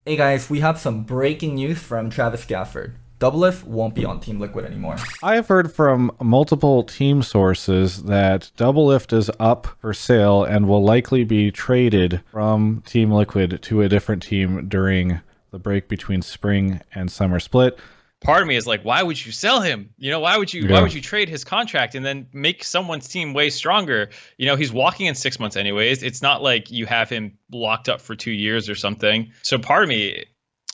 Hey guys, we have some breaking news from Travis Gafford. Doublelift won't be on Team Liquid anymore. I have heard from multiple team sources that Doublelift is up for sale and will likely be traded from Team Liquid to a different team during the break between spring and summer split. Part of me is like, why would you sell him? Why would you trade his contract and then make someone's team way stronger? He's walking in 6 months anyways. It's not like you have him locked up for 2 years or something. So part of me,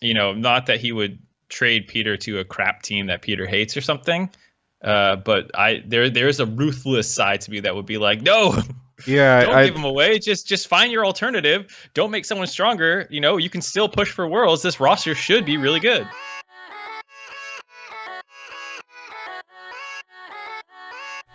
not that he would trade Peter to a crap team that Peter hates or something. But there's a ruthless side to me that would be like, no, don't give him away. Just find your alternative. Don't make someone stronger. You can still push for worlds. This roster should be really good.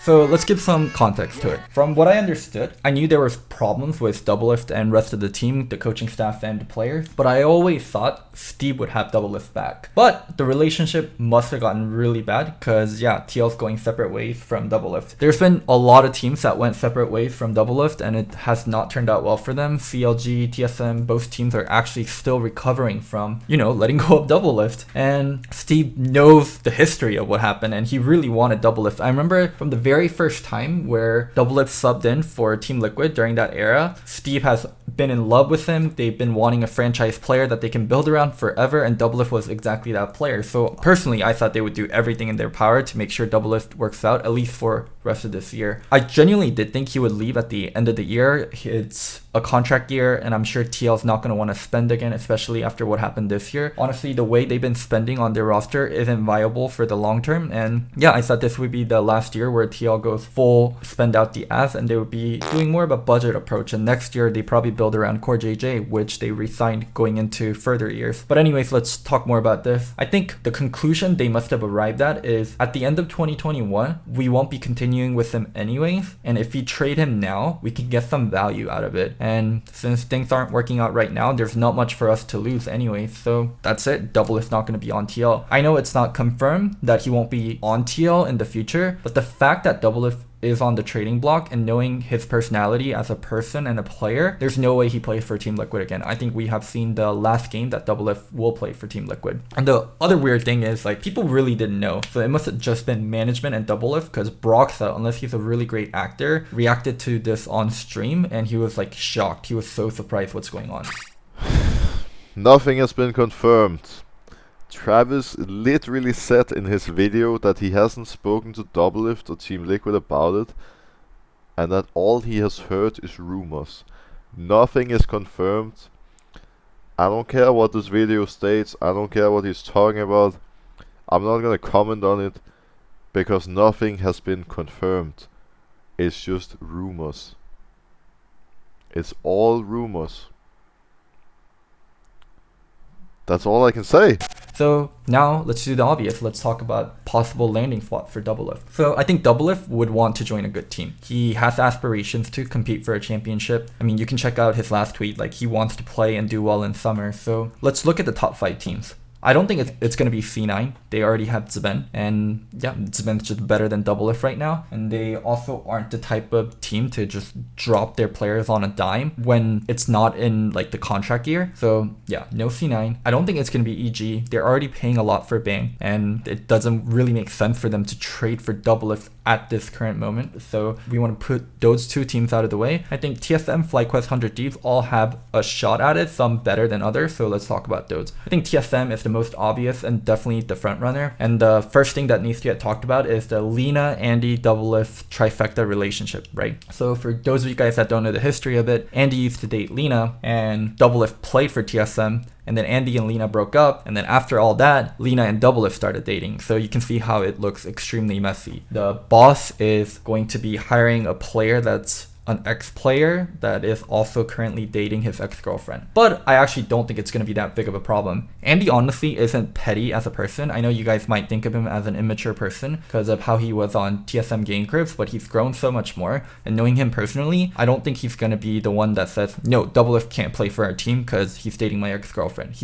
So let's give some context to it. From what I understood, I knew there was problems with Doublelift and rest of the team, the coaching staff and the players, but I always thought Steve would have Doublelift back. But the relationship must have gotten really bad because TL's going separate ways from Doublelift. There's been a lot of teams that went separate ways from Doublelift and it has not turned out well for them. CLG, TSM, both teams are actually still recovering from, letting go of Doublelift. And Steve knows the history of what happened and he really wanted Doublelift. I remember from the very first time where Doublelift subbed in for Team Liquid during that era, Steve has been in love with him. They've been wanting a franchise player that they can build around forever, and Doublelift was exactly that player. So personally, I thought they would do everything in their power to make sure Doublelift works out, at least for the rest of this year. I genuinely did think he would leave at the end of the year. It's a contract year, and I'm sure TL's not going to want to spend again, especially after what happened this year. Honestly, the way they've been spending on their roster isn't viable for the long term, and I thought this would be the last year where TL goes full spend out the ass, and they would be doing more of a budget approach, and next year they probably build around Core JJ, which they re-signed going into further years. But anyways, let's talk more about this. I think the conclusion they must have arrived at is at the end of 2021, we won't be continuing with him anyways, and if we trade him now, we can get some value out of it. And since things aren't working out right now, there's not much for us to lose anyway. So that's it. Doublelift's not going to be on TL. I know it's not confirmed that he won't be on TL in the future, but the fact that Doublelift is on the trading block and knowing his personality as a person and a player, there's no way he plays for Team Liquid again. I think we have seen the last game that Doublelift will play for Team Liquid. And the other weird thing is people really didn't know. So it must have just been management and Doublelift because Broxah, unless he's a really great actor, reacted to this on stream and he was shocked. He was so surprised what's going on. Nothing has been confirmed. Travis literally said in his video that he hasn't spoken to Doublelift or Team Liquid about it and that all he has heard is rumors. Nothing is confirmed. I don't care what this video states, I don't care what he's talking about. I'm not gonna comment on it because nothing has been confirmed. It's just rumors. It's all rumors. That's all I can say. So now let's do the obvious. Let's talk about possible landing spot for Doublelift. So I think Doublelift would want to join a good team. He has aspirations to compete for a championship. I mean, you can check out his last tweet. He wants to play and do well in summer. So let's look at the top 5 teams. I don't think it's going to be C9. They already have Zben, and Zben's just better than Doublelift right now. And they also aren't the type of team to just drop their players on a dime when it's not in the contract year. So no C9. I don't think it's going to be EG. They're already paying a lot for Bang, and it doesn't really make sense for them to trade for Doublelift at this current moment. So we want to put those two teams out of the way. I think TSM, FlyQuest, 100 Thieves all have a shot at it, some better than others. So let's talk about those. I think TSM is the most obvious and definitely the front runner. And the first thing that needs to get talked about is the Lena, Andy, Doublelift trifecta relationship, right? So for those of you guys that don't know the history of it, Andy used to date Lena and Doublelift played for TSM. And then Andy and Lena broke up. And then after all that, Lena and Doublelift started dating. So you can see how it looks extremely messy. The boss is going to be hiring a player that's an ex-player that is also currently dating his ex-girlfriend. But I actually don't think it's going to be that big of a problem. Andy honestly isn't petty as a person. I know you guys might think of him as an immature person because of how he was on TSM Game Cribs, but he's grown so much more. And knowing him personally, I don't think he's going to be the one that says, no, Doublelift can't play for our team because he's dating my ex-girlfriend.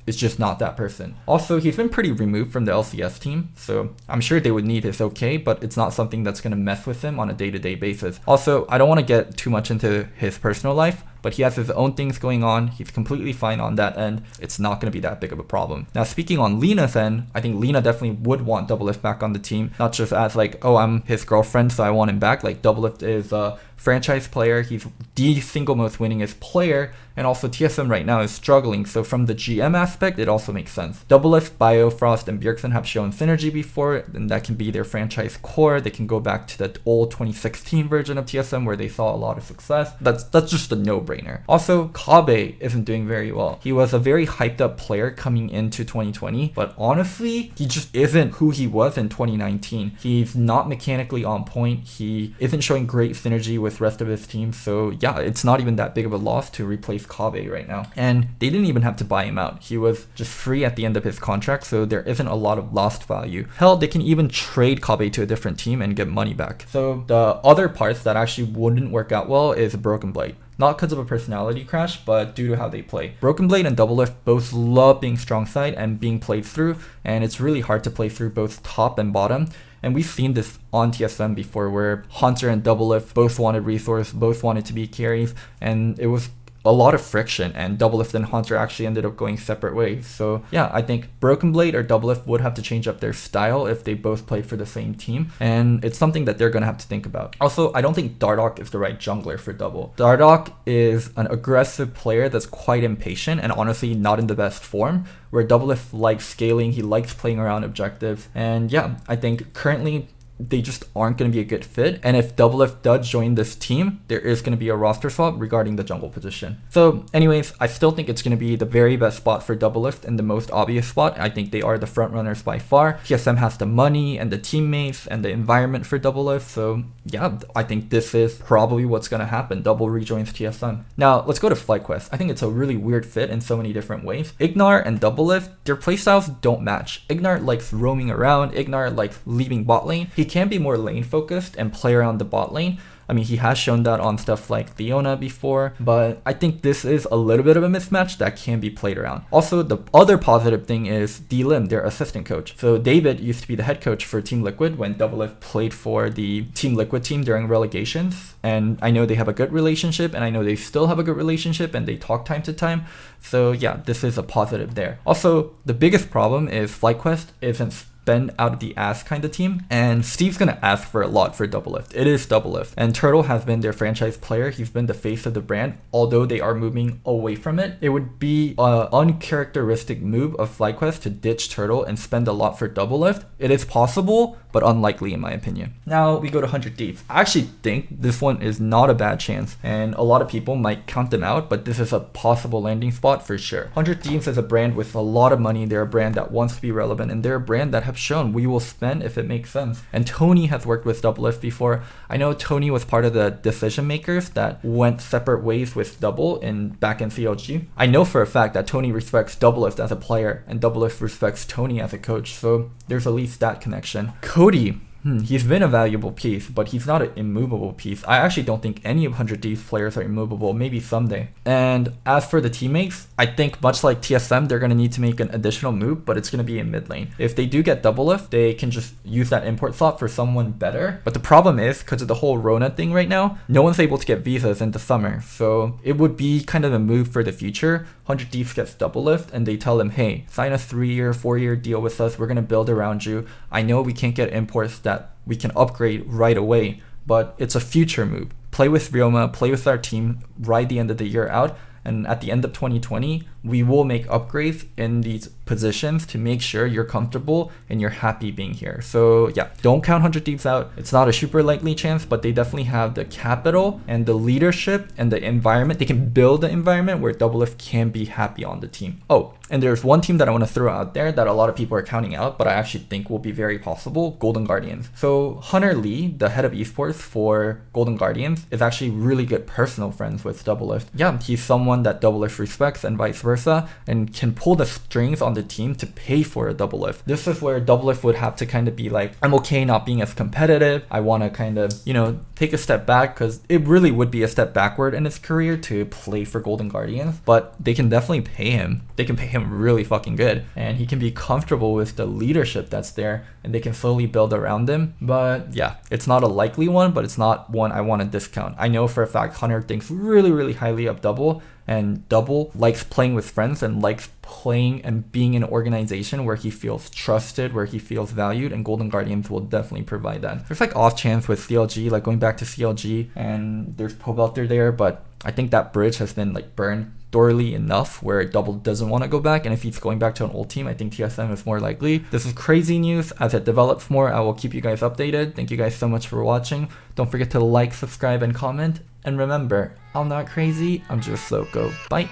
It's just not that person. Also, he's been pretty removed from the LCS team, so I'm sure they would need his okay, but it's not something that's going to mess with him on a day-to-day basis. Also, I don't want to get too much into his personal life, but he has his own things going on. He's completely fine on that end. It's not going to be that big of a problem. Now, speaking on Lena's end, I think Lena definitely would want Doublelift back on the team, not just as like, oh, I'm his girlfriend, so I want him back. Like, Doublelift is a franchise player. He's the single most winningest player, and also TSM right now is struggling. So from the GM aspect, it also makes sense. Doublelift, Biofrost, and Bjergsen have shown synergy before, and that can be their franchise core. They can go back to the old 2016 version of TSM where they saw a lot of success. That's just a no-brainer. Also, Kabe isn't doing very well. He was a very hyped up player coming into 2020, but honestly, he just isn't who he was in 2019. He's not mechanically on point. He isn't showing great synergy with rest of his team. So yeah, it's not even that big of a loss to replace Kabe right now. And they didn't even have to buy him out. He was just free at the end of his contract, so there isn't a lot of lost value. Hell, they can even trade Kabe to a different team and get money back. So the other parts that actually wouldn't work out well is Broken Blade. Not because of a personality crash, but due to how they play. Broken Blade and Doublelift both love being strong side and being played through, and it's really hard to play through both top and bottom. And we've seen this on TSM before where Hunter and Doublelift both wanted resource, both wanted to be carries, and it was a lot of friction, and Doublelift and Hunter actually ended up going separate ways. So yeah, I think Broken Blade or Doublelift would have to change up their style if they both played for the same team, and it's something that they're going to have to think about. Also, I don't think Dardoch is the right jungler for Double. Dardoch is an aggressive player that's quite impatient and honestly not in the best form, where Doublelift likes scaling, he likes playing around objectives, and yeah, I think currently they just aren't going to be a good fit. And if Doublelift does join this team, there is going to be a roster swap regarding the jungle position. So anyways, I still think it's going to be the very best spot for Doublelift and the most obvious spot. I think they are the front runners by far. TSM has the money and the teammates and the environment for Doublelift. So yeah, I think this is probably what's going to happen. Double rejoins TSM. Now let's go to FlyQuest. I think it's a really weird fit in so many different ways. Ignar and Doublelift, their playstyles don't match. Ignar likes roaming around. Ignar likes leaving bot lane. He can be more lane focused and play around the bot lane. I mean, he has shown that on stuff like Leona before, but I think this is a little bit of a mismatch that can be played around. Also, the other positive thing is D-Lim, their assistant coach. So David used to be the head coach for Team Liquid when Doublelift played for the Team Liquid team during relegations. And I know they have a good relationship, and I know they still have a good relationship, and they talk time to time. So yeah, this is a positive there. Also, the biggest problem is FlyQuest isn't spend out of the ass kind of team, and Steve's gonna ask for a lot for Doublelift. It is Doublelift, and Turtle has been their franchise player. He's been the face of the brand, although they are moving away from it. It would be an uncharacteristic move of FlyQuest to ditch Turtle and spend a lot for Doublelift. It is possible, but unlikely in my opinion. Now we go to 100 Thieves. I actually think this one is not a bad chance, and a lot of people might count them out, but this is a possible landing spot for sure. 100 Thieves is a brand with a lot of money. They're a brand that wants to be relevant, and they're a brand that have shown we will spend if it makes sense. And Tony has worked with Doublelift before. I know Tony was part of the decision makers that went separate ways with Double back in CLG. I know for a fact that Tony respects Doublelift as a player and Doublelift respects Tony as a coach, so there's at least that connection. Cody, he's been a valuable piece, but he's not an immovable piece. I actually don't think any of 100 Thieves players are immovable, maybe someday. And as for the teammates, I think much like TSM, they're going to need to make an additional move, but it's going to be in mid lane. If they do get Doublelift, they can just use that import slot for someone better. But the problem is, because of the whole Rona thing right now, no one's able to get visas in the summer. So it would be kind of a move for the future. 100 Thieves gets Doublelift and they tell them, hey, sign a 3-year, 4-year deal with us. We're going to build around you. I know we can't get imports that we can upgrade right away, but it's a future move. Play with Ryoma, play with our team, ride the end of the year out, and at the end of 2020, we will make upgrades in these positions to make sure you're comfortable and you're happy being here. So yeah, don't count 100 Thieves out. It's not a super likely chance, but they definitely have the capital and the leadership and the environment. They can build the environment where Doublelift can be happy on the team. Oh, and there's one team that I want to throw out there that a lot of people are counting out, but I actually think will be very possible, Golden Guardians. So Hunter Lee, the head of esports for Golden Guardians, is actually really good personal friends with Doublelift. Yeah, he's someone that Doublelift respects and vice versa. versa, and can pull the strings on the team to pay for a Doublelift. This is where Doublelift would have to kind of be like, I'm okay not being as competitive. I want to kind of, you know, take a step back, because it really would be a step backward in his career to play for Golden Guardians, but they can definitely pay him. They can pay him really fucking good, and he can be comfortable with the leadership that's there, and they can slowly build around him. But yeah, it's not a likely one, but it's not one I want to discount. I know for a fact Hunter thinks really, really highly of Double, and Double likes playing with friends and likes playing and being in an organization where he feels trusted, where he feels valued, and Golden Guardians will definitely provide that. There's like off chance with CLG, like going back to CLG, and there's Pobelter there, but I think that bridge has been like burned thoroughly enough where Double doesn't want to go back, and if he's going back to an old team, I think TSM is more likely. This is crazy news. As it develops more, I will keep you guys updated. Thank you guys so much for watching. Don't forget to like, subscribe, and comment. And remember, I'm not crazy, I'm just Loco. Bye.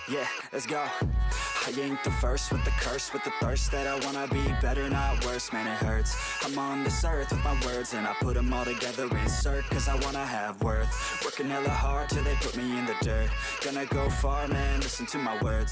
Yeah, let's go. I ain't the first with the curse, with the thirst that I wanna be better, not worse, man, it hurts. I'm on this earth with my words, and I put them all together, insert, cause I wanna have worth. Working hella hard till they put me in the dirt. Gonna go far, man, listen to my words.